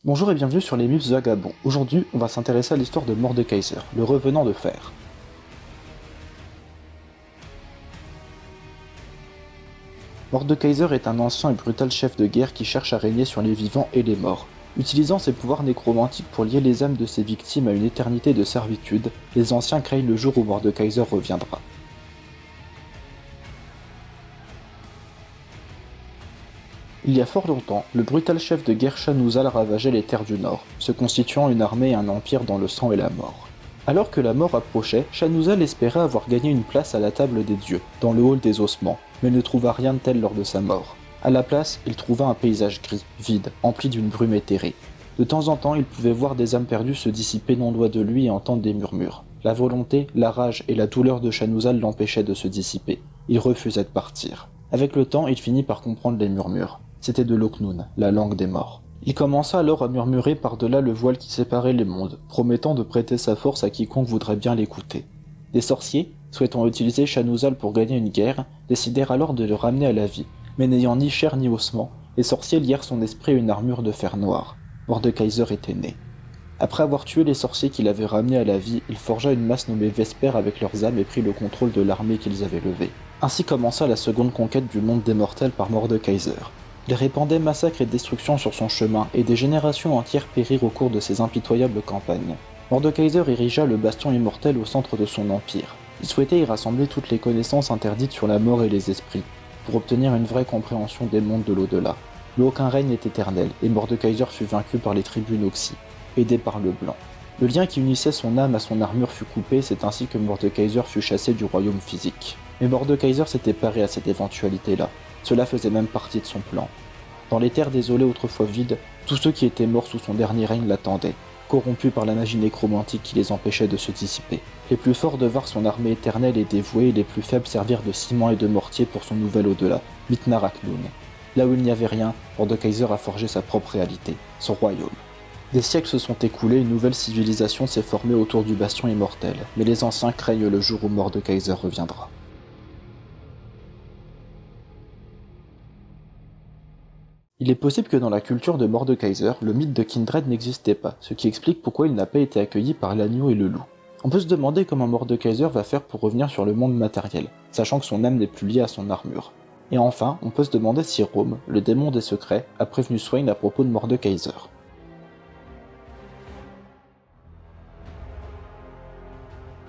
Bonjour et bienvenue sur les Mythes Vagabonds. Aujourd'hui, on va s'intéresser à l'histoire de Mordekaiser, le revenant de fer. Mordekaiser est un ancien et brutal chef de guerre qui cherche à régner sur les vivants et les morts. Utilisant ses pouvoirs nécromantiques pour lier les âmes de ses victimes à une éternité de servitude, les anciens craignent le jour où Mordekaiser reviendra. Il y a fort longtemps, le brutal chef de guerre Shanuzzal ravageait les terres du Nord, se constituant une armée et un empire dans le sang et la mort. Alors que la mort approchait, Shanuzzal espérait avoir gagné une place à la table des dieux, dans le hall des ossements, mais ne trouva rien de tel lors de sa mort. À la place, il trouva un paysage gris, vide, empli d'une brume éthérée. De temps en temps, il pouvait voir des âmes perdues se dissiper non loin de lui et entendre des murmures. La volonté, la rage et la douleur de Shanuzzal l'empêchaient de se dissiper. Il refusait de partir. Avec le temps, il finit par comprendre les murmures. C'était de l'Oknun, la langue des morts. Il commença alors à murmurer par-delà le voile qui séparait les mondes, promettant de prêter sa force à quiconque voudrait bien l'écouter. Des sorciers, souhaitant utiliser Shanuzzal pour gagner une guerre, décidèrent alors de le ramener à la vie, mais n'ayant ni chair ni ossements, les sorciers lièrent son esprit à une armure de fer noir. Mordekaiser était né. Après avoir tué les sorciers qui l'avaient ramené à la vie, il forgea une masse nommée Vesper avec leurs âmes et prit le contrôle de l'armée qu'ils avaient levée. Ainsi commença la seconde conquête du monde des mortels par Mordekaiser. Il répandait massacres et destructions sur son chemin, et des générations entières périrent au cours de ses impitoyables campagnes. Mordekaiser érigea le bastion immortel au centre de son empire. Il souhaitait y rassembler toutes les connaissances interdites sur la mort et les esprits, pour obtenir une vraie compréhension des mondes de l'au-delà. Mais aucun règne n'est éternel, et Mordekaiser fut vaincu par les tribus Noxi, aidé par le Blanc. Le lien qui unissait son âme à son armure fut coupé, c'est ainsi que Mordekaiser fut chassé du royaume physique. Mais Mordekaiser s'était paré à cette éventualité-là. Cela faisait même partie de son plan. Dans les terres désolées autrefois vides, tous ceux qui étaient morts sous son dernier règne l'attendaient, corrompus par la magie nécromantique qui les empêchait de se dissiper. Les plus forts devinrent son armée éternelle et dévouée, et les plus faibles servirent de ciment et de mortier pour son nouvel au-delà, Mithmar Aknun. Là où il n'y avait rien, Mordekaiser a forgé sa propre réalité, son royaume. Des siècles se sont écoulés, une nouvelle civilisation s'est formée autour du bastion immortel, mais les anciens craignent le jour où Mordekaiser reviendra. Il est possible que dans la culture de Mordekaiser, le mythe de Kindred n'existait pas, ce qui explique pourquoi il n'a pas été accueilli par l'agneau et le loup. On peut se demander comment Mordekaiser va faire pour revenir sur le monde matériel, sachant que son âme n'est plus liée à son armure. Et enfin, on peut se demander si Rome, le démon des secrets, a prévenu Swain à propos de Mordekaiser.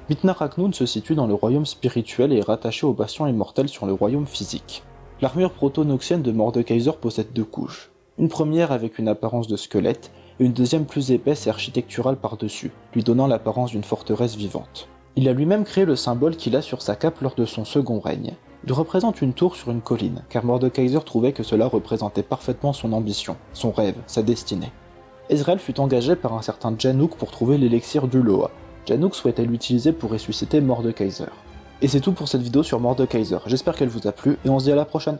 Mithmar Aknun se situe dans le royaume spirituel et est rattaché au bastion immortel sur le royaume physique. L'armure proto-noxienne de Mordekaiser possède deux couches. Une première avec une apparence de squelette, et une deuxième plus épaisse et architecturale par-dessus, lui donnant l'apparence d'une forteresse vivante. Il a lui-même créé le symbole qu'il a sur sa cape lors de son second règne. Il représente une tour sur une colline, car Mordekaiser trouvait que cela représentait parfaitement son ambition, son rêve, sa destinée. Ezreal fut engagé par un certain Januk pour trouver l'élixir du Loa. Januk souhaitait l'utiliser pour ressusciter Mordekaiser. Et c'est tout pour cette vidéo sur Mordekaiser, j'espère qu'elle vous a plu et on se dit à la prochaine.